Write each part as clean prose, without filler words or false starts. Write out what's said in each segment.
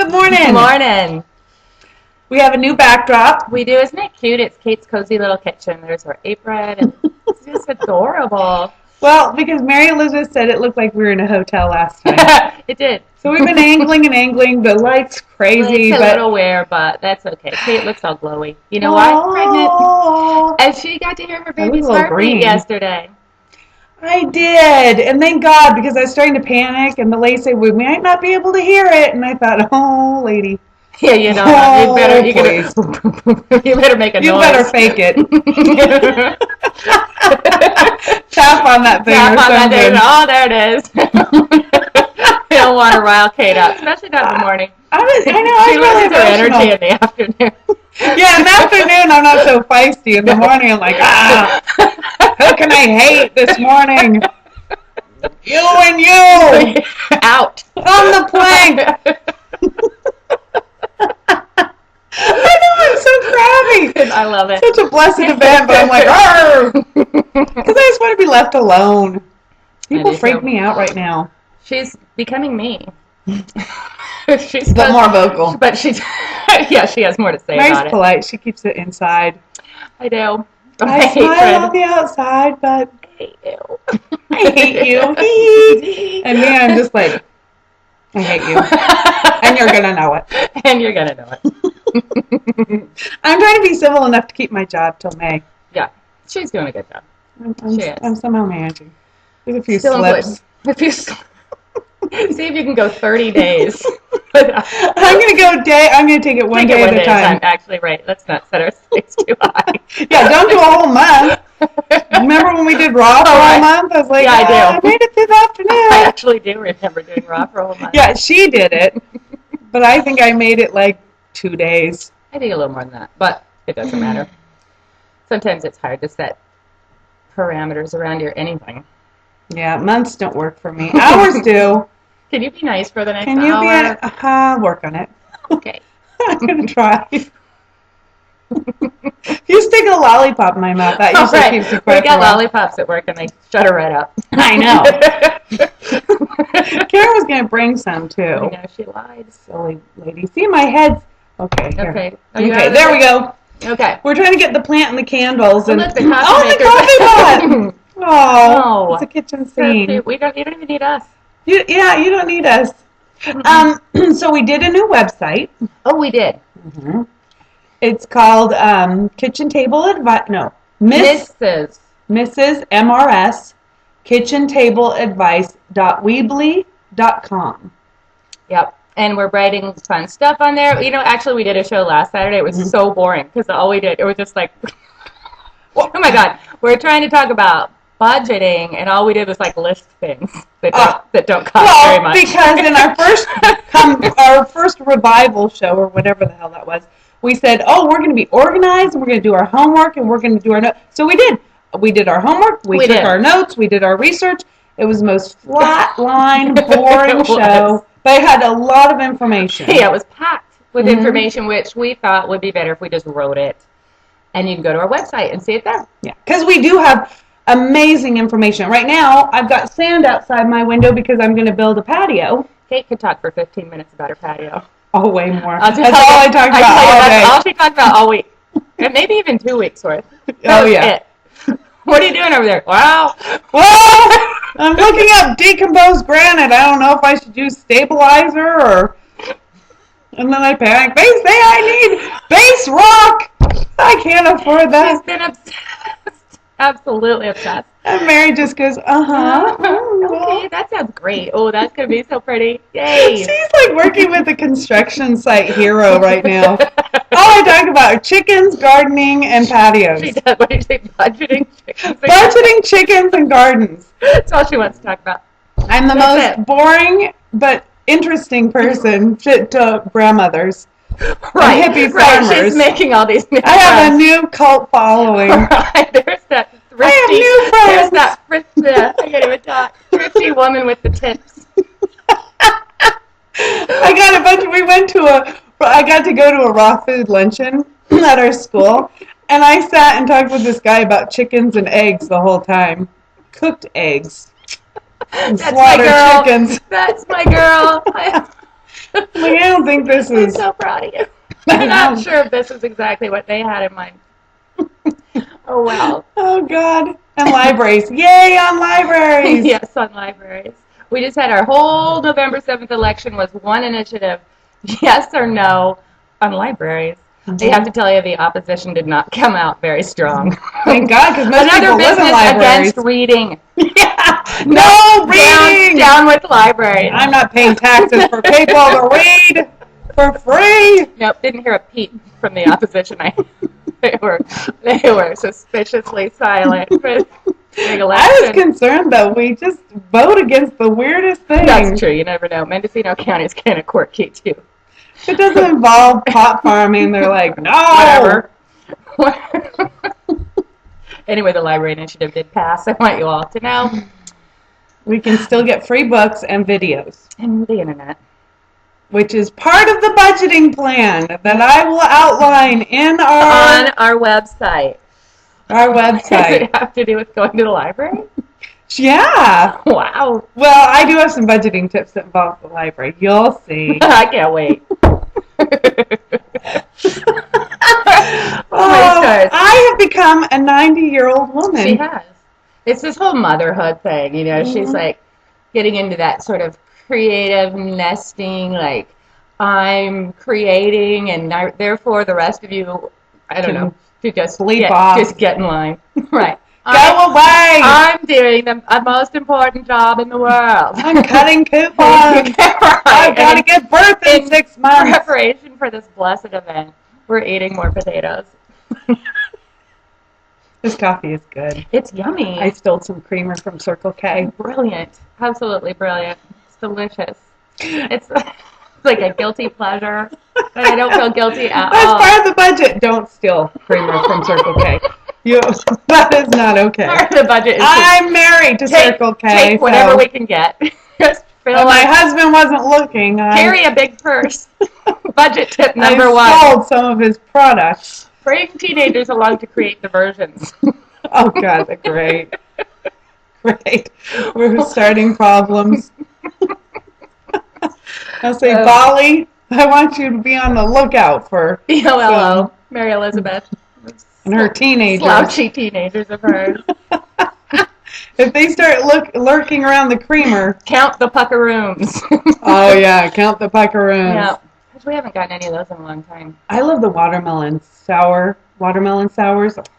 Good morning. Good morning. We have a new backdrop. We do. Isn't it cute? It's Kate's Cozy Little Kitchen. There's our apron, and it's just adorable. Well, because Mary Elizabeth said it looked like we were in a hotel last time. It did. So we've been angling and angling. The light's crazy. It's a little weird, but that's okay. Kate looks all glowy. You know why? Pregnant. And she got to hear her baby's heartbeat yesterday. I did, and thank God, because I was starting to panic, and the lady said, we might not be able to hear it, and I thought, oh, lady. Yeah, you know, you better make a noise. You better fake it. Tap on that thing or something. Oh, there it is. You don't want to rile Kate up, especially not in the morning. I know. She loses her energy in the afternoon. Yeah, in the afternoon I'm not so feisty. In the morning I'm like, who can I hate this morning? You and you! Out. On the plank! I know, I'm so crabby. I love it. Such a blessed event, but I'm like, because I just want to be left alone. People freak me out right now. She's becoming me. She's but more vocal. But she's, yeah, she has more to say Mary's about it. Polite. She keeps it inside. I do. I smile on the outside, but I hate you. I hate you. And me, I'm just like, I hate you. And you're going to know it. And you're going to know it. I'm trying to be civil enough to keep my job till May. Yeah. She's doing a good job. I'm somehow managing. There's a few slips. See if you can go 30 days. I'm going to take it one day at a time. Actually, right. Let's not set our stakes too high. Yeah, don't do a whole month. Remember when we did Raw for a whole month? I was like, yeah, I do. I made it through the afternoon. I actually do remember doing Raw for a whole month. Yeah, she did it. But I think I made it like 2 days. I think a little more than that, but it doesn't matter. Sometimes it's hard to set parameters around your anything. Yeah, months don't work for me. Hours do. Can you be nice for the next hour? Can you be I'll work on it. Okay. I'm going to try. If you stick a lollipop in my mouth, that usually keeps you quiet. We got lollipops at work, and they shut her right up. I know. Karen was going to bring some, too. I know, she lied. Silly lady. See, my head's... Okay, here. Okay. Okay, there we go. Okay. We're trying to get the plant and the candles. And look, the coffee the coffee pot! Oh, it's a kitchen scene. You don't even need us. You don't need us. So we did a new website. Oh, we did. Mm-hmm. It's called Kitchen Table Advice. No, Mrs. MRS Kitchen Table Advice.weebly.com. Yep. And we're writing fun stuff on there. You know, actually, we did a show last Saturday. It was so boring because all we did, it was just like, oh my God, we're trying to talk about budgeting, and all we did was like list things that don't cost very much. Because in our first revival show, or whatever the hell that was, we said, we're going to be organized, and we're going to do our homework, and we're going to do our notes. So we did. We did our homework. We took our notes. We did our research. It was the most flat-line, boring show, but it had a lot of information. Yeah, it was packed with information, which we thought would be better if we just wrote it. And you can go to our website and see it there. Yeah, because we do have amazing information. Right now, I've got sand outside my window because I'm going to build a patio. Kate could talk for 15 minutes about her patio. Oh, way more. That's all I talked about all day. All she talked about all week. And maybe even 2 weeks worth. Oh, yeah. What are you doing over there? Wow. Well, I'm looking up decomposed granite. I don't know if I should use stabilizer or... And then I panic. They say I need base rock. I can't afford that. She's been obsessed. Absolutely obsessed. And Mary just goes, Okay, that sounds great. Oh, that's going to be so pretty. Yay. She's like working with a construction site hero right now. All I talk about are chickens, gardening, and patios. She does. What do you say? Budgeting chickens. Budgeting chickens and gardens. That's all she wants to talk about. I'm the most boring but interesting person to grandmothers. Right, hippie farmers. Right. She's making all these new I have a new cult following. Right, there's that thrifty. I have new friends. There's that thrifty. I can't even talk. Thrifty woman with the tips. I got to go to a raw food luncheon at our school, and I sat and talked with this guy about chickens and eggs the whole time. Cooked eggs. And That's my girl. Chickens. That's my girl. Like, I don't think this I'm is. so proud of you. I'm not sure if this is exactly what they had in mind. Oh, well. Oh, God. And libraries. Yay on libraries. Yes, on libraries. We just had our whole November 7th election was one initiative, yes or no, on libraries. I have to tell you, the opposition did not come out very strong. Thank God, because most Another people live in business libraries. against reading. Yeah. No reading. Down with libraries. I'm not paying taxes for people to read for free. Nope, didn't hear a peep from the opposition. They were suspiciously silent. Big election. I was concerned, though. We just vote against the weirdest thing. That's true. You never know. Mendocino County is kind of quirky, too. If it doesn't involve pot farming, they're like, no. Whatever. Anyway, the library initiative did pass. I want you all to know. We can still get free books and videos. And the internet. Which is part of the budgeting plan that I will outline in On our website. Our Does website. it have to do with going to the library? Yeah. Wow. Well, I do have some budgeting tips that involve the library. You'll see. I can't wait. I have become a 90-year-old woman. She has. It's this whole motherhood thing, you know. Mm-hmm. She's like getting into that sort of creative nesting, like I'm creating, and therefore the rest of you, I don't know, to just get in line, right? Go away! I'm doing the most important job in the world. I'm cutting coupons. Right. I've got to give birth in 6 months. In preparation for this blessed event, we're eating more potatoes. This coffee is good. It's yummy. I stole some creamer from Circle K. Brilliant. Absolutely brilliant. It's delicious. It's like a guilty pleasure, but I don't feel guilty at all. That's part of the budget. Don't steal creamer from Circle K. That is not okay. Part of the budget is I'm married to Circle K. Take whatever we can get. Just well, my husband wasn't looking. Carry a big purse. Budget tip number one. I sold some of his products. Bring teenagers along to create diversions. Oh, God, that's great. Great. We're starting problems. I'll say, Bali, I want you to be on the lookout for ELLO, Mary Elizabeth. And her teenagers. Slouchy teenagers of hers. If they start lurking around the creamer. Count the puckaroons. Oh, yeah, count the puckaroons. Yeah, because we haven't gotten any of those in a long time. I love the watermelon sours.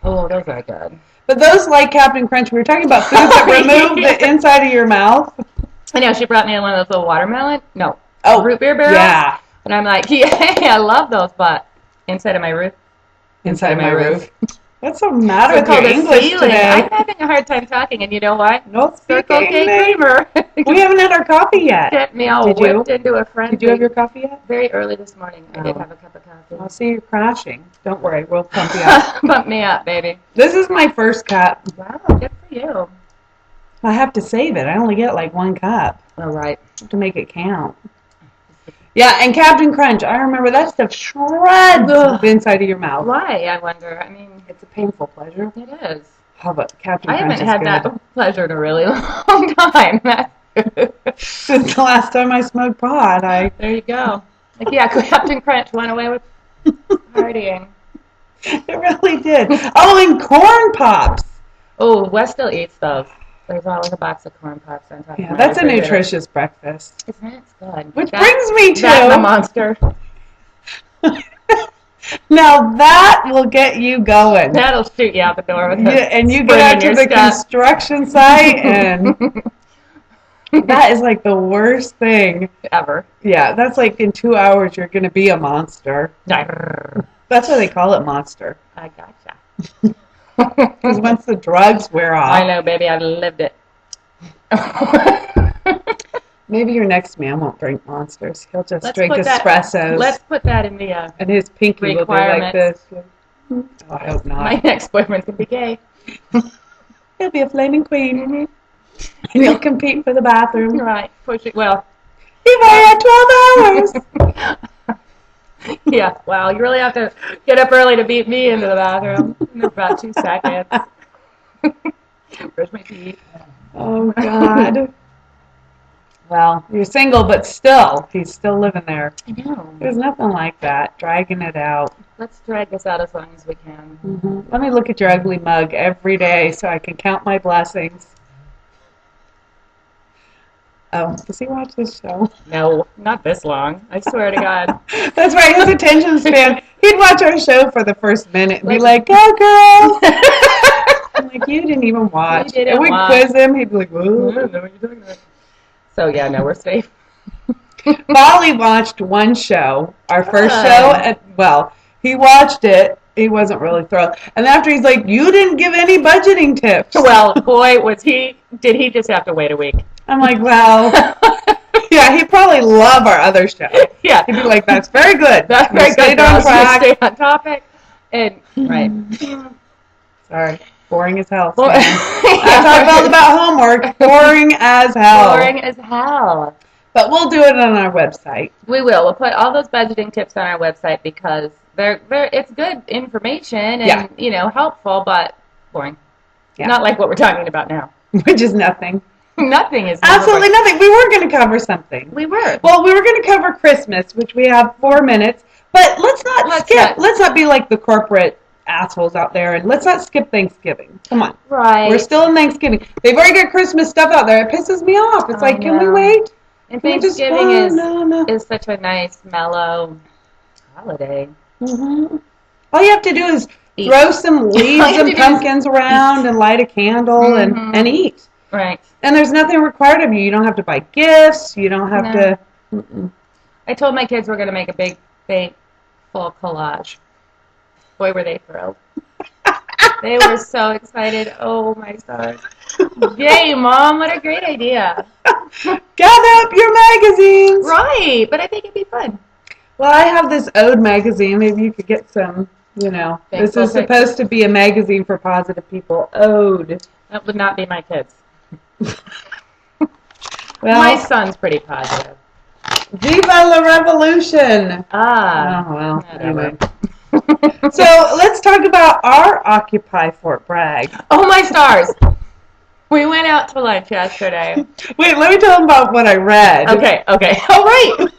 Oh, those are good. But those, like Captain Crunch, we were talking about foods that remove the inside of your mouth. I know, she brought me one of those little watermelon. No. Oh, root beer barrels. Yeah. And I'm like, yeah, I love those, but inside of my roof. Inside of my roof. What's the matter with your English ceiling. today? I'm having a hard time talking, and you know what? No Circle K creamer. We haven't had our coffee yet. Get me all whipped into a frenzy. Did you have your coffee yet? Very early this morning. I did have a cup of coffee. I'll see you crashing. Don't worry, we'll pump you up. Pump me up, baby. This is my first cup. Wow, good for you. I have to save it. I only get like 1 cup. Oh, right. I have to make it count. Yeah, and Captain Crunch, I remember that stuff shreds the inside of your mouth. Why, I wonder? I mean, it's a painful pleasure. It is. How about Captain I Crunch? I haven't had that pleasure in a really long time. Since the last time I smoked pot, There you go. Like, yeah, Captain Crunch went away with partying. It really did. Oh, and corn pops. Oh, Wes still eats those. There's always a box of corn pops on top. Yeah, that's a nutritious breakfast. Isn't it? It's good. Which brings me to the Monster. Now that will get you going. That'll shoot you out the door with and you get out to the construction site, and that is like the worst thing ever. Yeah, that's like in 2 hours you're going to be a monster. That's why they call it Monster. I gotcha. Because once the drugs wear off. I know, baby. I've lived it. Maybe your next man won't drink Monsters. He'll just drink espressos. Let's put that in the and his pinky will be like this. Oh, I hope not. My next boyfriend's going to be gay. He'll be a flaming queen. And he'll compete for the bathroom. Right. Push it. Well. You've only had 12 hours. Yeah, wow, you really have to get up early to beat me into the bathroom in about 2 seconds. Brush my teeth. Oh, God. Well, you're single, but still, he's still living there. I know. There's nothing like that, dragging it out. Let's drag this out as long as we can. Mm-hmm. Let me look at your ugly mug every day so I can count my blessings. Oh, does he watch this show? No, not this long. I swear to God. That's right, his attention span. He'd watch our show for the first minute and be like, go, girl! I'm like, you didn't even watch. And we'd quiz him. He'd be like, whoa. I don't know what you're talking about. So, yeah, no, we're safe. Molly watched one show, our first show, and, well, he watched it. He wasn't really thrilled. And after he's like, you didn't give any budgeting tips. Well, boy, did he just have to wait a week. I'm like, well, yeah, he'd probably love our other show. Yeah. He'd be like, that's very good. That's very stayed good. on track. Stay on topic. And, right. Sorry. Boring as hell. Yeah. I talk about homework. Boring as hell. Boring as hell. But we'll do it on our website. We will. We'll put all those budgeting tips on our website because it's good information and helpful, but boring. Yeah. Not like what we're talking about now. Which is nothing. Nothing is absolutely nothing. We were going to cover something. We were. Well, we were going to cover Christmas, which we have 4 minutes. But let's not skip. Let's not be like the corporate assholes out there, and let's not skip Thanksgiving. Come on. Right. We're still in Thanksgiving. They've already got Christmas stuff out there. It pisses me off. It's like, can we wait? And Thanksgiving is such a nice, mellow holiday. Mm-hmm. All you have to do is throw some leaves and pumpkins around and light a candle and eat. Right. And there's nothing required of you. You don't have to buy gifts. You don't have to. Mm-mm. I told my kids we're going to make a big, full collage. Boy, were they thrilled. They were so excited. Oh, my stars. Yay, Mom. What a great idea. Gather up your magazines. Right. But I think it'd be fun. Well, I have this Ode magazine. Maybe you could get some, This is supposed to be a magazine for positive people. Ode. That would not be my kids. Well, my son's pretty positive. Viva la revolution. Ah. Oh, well, anyway. So let's talk about our Occupy Fort Bragg. Oh, my stars. We went out to lunch yesterday. Wait, let me tell them about what I read. Okay. Oh, right.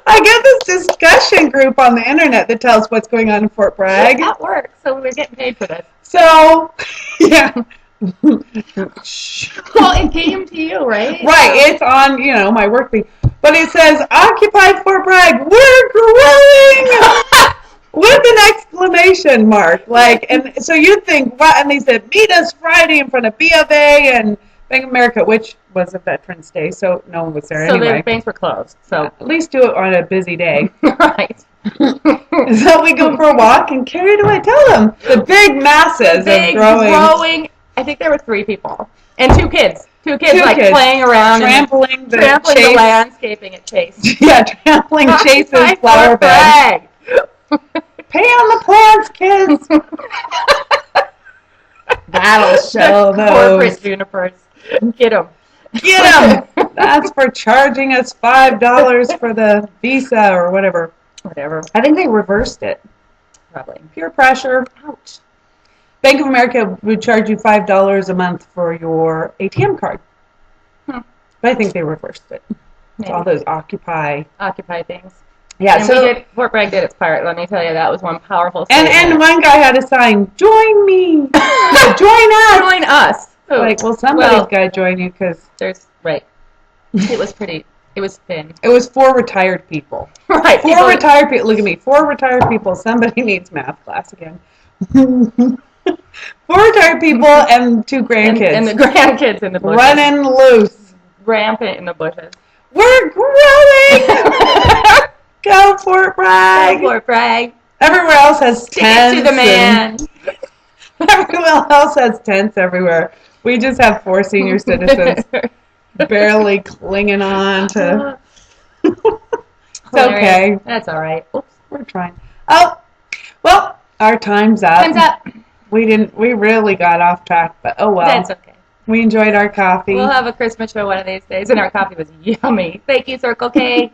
I get this discussion group on the internet that tells what's going on in Fort Bragg. That works, so we're getting paid for this. So, yeah. Well, it came to you, right? Right, it's on, my work thing. But it says, Occupy Fort Bragg, we're growing! With an exclamation mark. And so you'd think, what? And they said, meet us Friday in front of B of A and Bank of America, which was a Veterans Day, so no one was there anyway. So the banks were closed. So at least do it on a busy day. Right. So we go for a walk, and Carrie, do I tell them? The big masses of growing. I think there were 3 people. And 2 kids. 2 kids playing around. Trampling the landscaping at Chase. Yeah, trampling Chase's flower bed. Pay on the plants, kids. That'll show those. Corporate junipers. Get them. Get them. That's for charging us $5 for the visa or whatever. Whatever. I think they reversed it. Probably. Peer pressure. Ouch. Bank of America would charge you $5 a month for your ATM card. But I think they reversed it. All those Occupy things. Yeah, and so Fort Bragg did its part. Let me tell you, that was one powerful statement. And one guy had a sign, join me. Join us. Join us. Well, somebody's got to join you because right. It was thin. It was 4 retired people. Right. 4 retired people. Look at me. 4 retired people. Somebody needs math class again. 4 retired people and 2 grandkids. And the grandkids in the bushes. Running loose. Rampant in the bushes. We're growing. Go Fort Bragg. Go Fort Bragg. Everywhere else has tents. To the man. Everyone else has tents everywhere. We just have 4 senior citizens barely clinging on to. It's okay. That's all right. Oops, we're trying. Oh, well, our time's up. Time's up. We really got off track, but oh well. That's okay. We enjoyed our coffee. We'll have a Christmas show one of these days, and our coffee was yummy. Thank you, Circle K.